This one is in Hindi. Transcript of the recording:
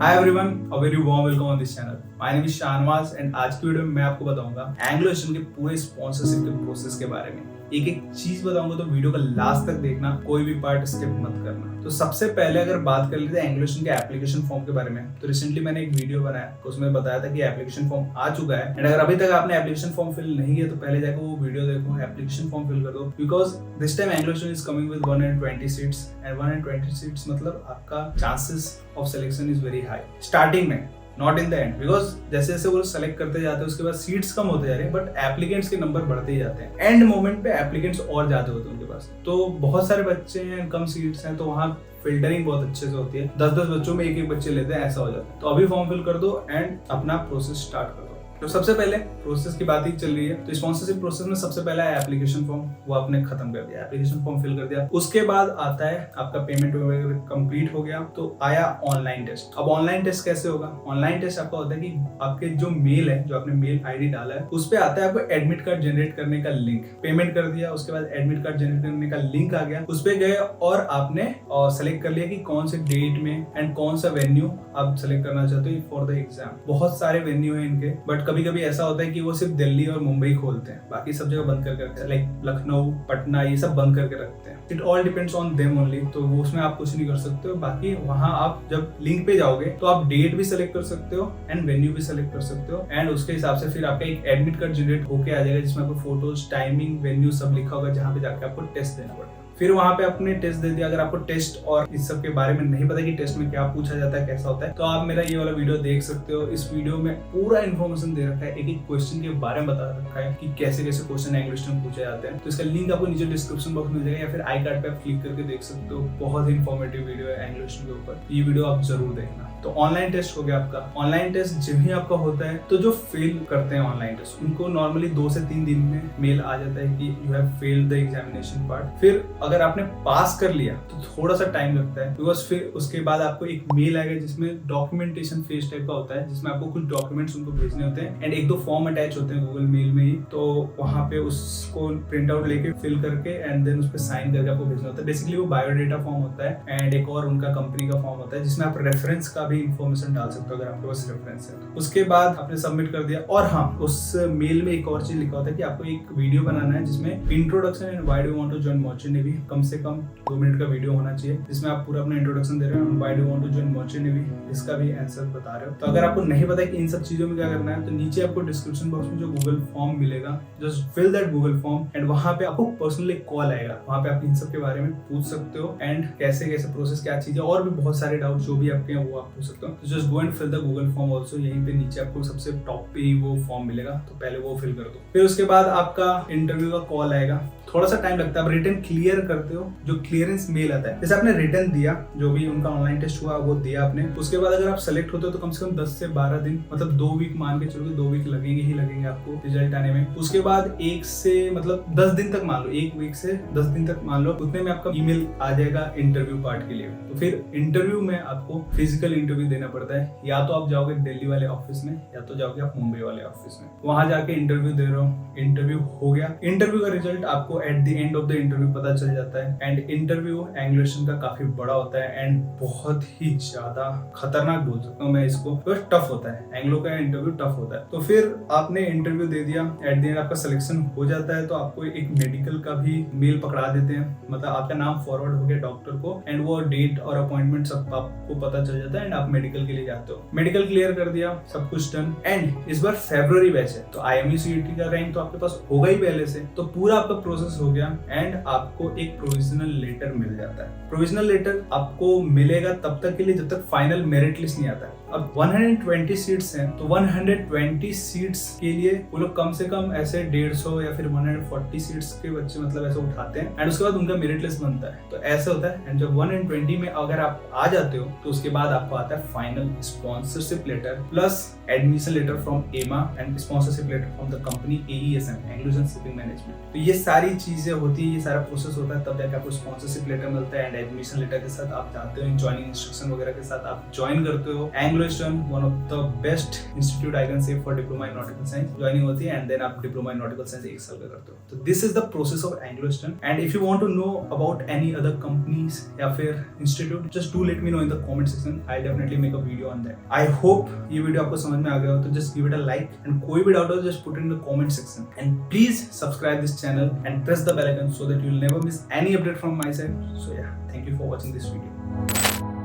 Hi everyone, a very warm welcome on this channel. My name is Shahnawaz and आज की वीडियो में मैं आपको बताऊंगा एंग्लो एशियन के पूरे स्पॉन्सरशिप के प्रोसेस के बारे में। एक एक चीज बताऊंगा तो वीडियो का लास्ट तक देखना, कोई भी पार्ट स्किप मत करना। तो सबसे पहले अगर बात कर लेते हैं एंग्लो एशियन के एप्लीकेशन फॉर्म के बारे में, तो रिसेंटली मैंने एक वीडियो बनाया, उसमें बताया था कि एप्लीकेशन फॉर्म आ चुका है एंड अगर अभी तक आपने एप्लीकेशन फॉर्म फिल नहीं किया तो पहले जाकर वो वीडियो देखो, एप्लीकेशन फॉर्म फिल कर दो। Because this time Anglo Asian is coming with 120 seats and 120 seats मतलब आपका chances of selection is very high starting में, not in the end. Because जैसे जैसे वो सेलेक्ट करते जाते हैं उसके बाद सीट्स कम होते जा रहे हैं बट एप्लीकेंट्स के नंबर बढ़ते ही जाते हैं। एंड मोमेंट पे एप्लीकेंट्स और ज्यादा होते हैं उनके पास, तो बहुत सारे बच्चे हैं, कम सीट्स हैं, तो वहाँ फिल्टरिंग बहुत अच्छे से होती है। 10-10 बच्चों में एक बच्चे लेते हैं, ऐसा हो जाता है। तो अभी फॉर्म फिल कर दो एंड अपना प्रोसेस स्टार्ट कर दो। तो सबसे पहले प्रोसेस की बात ही चल रही है, तो स्पॉन्सरशिप प्रोसेस में सबसे पहला है एप्लीकेशन फॉर्म, वो आपने खत्म कर दिया, एप्लीकेशन फॉर्म फिल कर दिया। उसके बाद आता है आपका पेमेंट वगैरह कंप्लीट हो गया, तो आया ऑनलाइन टेस्ट। अब ऑनलाइन टेस्ट कैसे होगा? ऑनलाइन टेस्ट आपका होता है कि आपके जो मेल है, जो आपने मेल आईडी डाला है, उस पे आता है आपको एडमिट कार्ड जनरेट करने का लिंक। पेमेंट कर दिया, उसके बाद एडमिट कार्ड जनरेट करने का लिंक आ गया, उस पे गए और आपने सेलेक्ट कर लिया कि कौन से डेट में एंड कौन सा वेन्यू आप सेलेक्ट करना चाहते हो फॉर द एग्जाम। बहुत सारे वेन्यू है इनके, बट कभी कभी ऐसा होता है कि वो सिर्फ दिल्ली और मुंबई खोलते हैं, बाकी सब जगह बंद करके रखते हैं, लाइक लखनऊ, पटना, ये सब बंद करके रखते हैं। It all depends on them only, तो वो उसमें आप कुछ नहीं कर सकते हो। बाकी वहां आप जब लिंक पे जाओगे तो आप डेट भी सेलेक्ट कर सकते हो एंड वेन्यू भी सेलेक्ट कर सकते हो एंड उसके हिसाब से फिर आपका एक एडमिट कार्ड जनरेट होके आ जाएगा, जिसमें आपको फोटोज, टाइमिंग, वेन्यू सब लिखा होगा, जहाँ पे जाके आपको टेस्ट देना पड़ेगा। फिर वहां पे आपने टेस्ट दे दिया। अगर आपको टेस्ट और इस सब के बारे में नहीं पता कि टेस्ट में क्या पूछा जाता है, कैसा होता है, तो आप मेरा ये वाला वीडियो देख सकते हो। इस वीडियो में पूरा इन्फॉर्मेशन दे रखा है, एक एक क्वेश्चन के बारे में बता रखा है कि कैसे कैसे क्वेश्चन इंग्लिश में पूछे जाते हैं। तो इसका लिंक आपको नीचे डिस्क्रिप्शन बॉक्स में मिल जाएगा या फिर आई कार्ड पे आप क्लिक करके देख सकते हो। बहुत ही इन्फॉर्मेटिव वीडियो है इंग्लिश के ऊपर, ये वीडियो आप जरूर देखना। तो ऑनलाइन टेस्ट हो गया आपका। ऑनलाइन टेस्ट जब भी आपका होता है तो जो फेल करते हैं ऑनलाइन टेस्ट, उनको नॉर्मली 2 से 3 दिन में मेल आ जाता है कि you have failed the examination part. फिर अगर आपने पास कर लिया तो थोड़ा सा टाइम लगता है, बिकॉज फिर उसके बाद आपको एक मेल आएगा जिसमें डॉक्यूमेंटेशन फेज टाइप का होता है, जिसमें आपको कुछ डॉक्यूमेंट्स उनको भेजने होते हैं एंड 1-2 फॉर्म अटैच होते हैं गूगल मेल में ही। तो वहां पे उसको प्रिंट आउट लेके फिल करके एंड देन उस पर साइन करके आपको भेजना होता है। बेसिकली वो बायोडेटा फॉर्म होता है एंड एक और उनका कंपनी का फॉर्म होता है जिसमें आप रेफरेंस का भी इंफॉर्मेशन डाल सकते हो अगर आपके पास रेफरेंस है तो। उसके बाद आपने सबमिट कर दिया। और हाँ, उस मेल में एक और चीज लिखा होता है कि आपको एक वीडियो बनाना है जिसमें introduction and why do you want to join merchant navy, कम से कम 2 मिनट का वीडियो होना चाहिए, जिसमें आप पूरा अपना इंट्रोडक्शन दे रहे हो, why do you want to join merchant navy, इसका भी आंसर बता रहे हो। तो अगर आपको नहीं पता कि इन सब चीजों में क्या करना है, तो नीचे आपको डिस्क्रिप्शन बॉक्स में जो गूगल फॉर्म मिलेगा, just fill that Google form and वहां पे आपको पर्सनली कॉल आएगा। वहां पे आप इन सब के बारे में पूछ सकते हो एंड कैसे कैसे प्रोसेस, क्या चीजें, और भी बहुत सारे डाउट जो भी आपके हैं वो आप पूछ सकते हो। तो just go and fill the Google form also. यहीं पे नीचे आपको सबसे टॉप पे ही वो फॉर्म मिलेगा, तो पहले वो फिल कर दो। फिर उसके बाद आपका इंटरव्यू का कॉल आएगा, थोड़ा सा टाइम लगता है। आप रिटर्न क्लियर करते हो, जो क्लियरेंस मेल आता है, जैसे आपने रिटर्न दिया, जो भी उनका ऑनलाइन टेस्ट हुआ वो दिया आपने, उसके बाद अगर आप सेलेक्ट होते हो तो कम से कम 10 से 12 दिन, मतलब 2 वीक मान के चलोगे, 2 वीक लगेंगे ही लगेंगे आपको रिजल्ट आने में। उसके बाद 1 से मतलब 10 दिन तक मान लो, 1 वीक से 10 दिन तक मान लो, उतने में आपका ईमेल आ जाएगा इंटरव्यू पार्ट के लिए। तो फिर इंटरव्यू में आपको फिजिकल इंटरव्यू देना पड़ता है, या तो आप जाओगे दिल्ली वाले ऑफिस में या तो जाओगे आप मुंबई वाले ऑफिस में। वहां जाके इंटरव्यू दे रहे हो, इंटरव्यू हो गया। इंटरव्यू का रिजल्ट आपको at the end of the interview पता चल जाता है एंड इंटरव्यू एंग्लो एशियन का काफी बड़ा होता है एंड बहुत ही ज्यादा खतरनाक बोल सकता हूँ मैं इसको, तो टफ होता है। एंग्लो का इंटरव्यू टफ होता है। तो फिर आपने इंटरव्यू दे दिया, एट द एंड आपका सिलेक्शन हो जाता है, तो आपको एक मेडिकल का भी मेल पकड़ा देते हैं, मतलब आपका नाम फॉरवर्ड हो गया डॉक्टर को एंड वो डेट और अपॉइंटमेंट सब आपको पता चल जाता है एंड आप मेडिकल के लिए जाते हो। मेडिकल क्लियर कर दिया, सब कुछ डन एंड इस बार फेब्रुअरी बैच है, तो IME CET का रैंक तो आपके पास होगा ही पहले से, तो पूरा आपका प्रोसेस हो गया एंड आपको एक प्रोविजनल लेटर मिल जाता है। प्रोविजनल लेटर आपको मिलेगा तब तक के लिए जब तक फाइनल मेरिट लिस्ट नहीं आता है। अब 120 सीट्स हैं, तो 120 सीट्स के लिए वो लोग कम से कम ऐसे 150 या फिर 140 सीट्स के बच्चे मतलब ऐसे उठाते हैं एंड उसके बाद उनका मेरिट लिस्ट बनता है। तो ऐसा होता है एंड जब 120 में अगर आप आ जाते हो तो उसके बाद आपको आता है final sponsorship letter plus admission letter from एमा and sponsorship letter from the company AESM, Anglo Ocean Shipping Management. तो ये सारी चीजें होती है, ये सारा प्रोसेस होता है, तब जाके आपको स्पॉन्सरशिप लेटर मिलता है एंड एडमिशन लेटर के साथ आप जाते हो, ज्वाइनिंग इंस्ट्रक्शन वगैरह के साथ आप ज्वाइन करते हो। Anglo Ocean one of the best institute I can say for diploma in nautical science joining होती है एंड देन आप डिप्लोमा इन नॉटिकल साइंस 1 साल का करते हो। तो this is the process of Anglo Ocean and if you want to know about any other companies या फिर institute, just do let me know in the comment section, I definitely make a video on that. I hope ये वीडियो आपको समझ में आ गया हो, तो just give it a like and कोई भी डाउट हो just put in the comment section and please subscribe this channel and press the bell icon so that you will never miss any update from my side. So yeah, thank you for watching this video.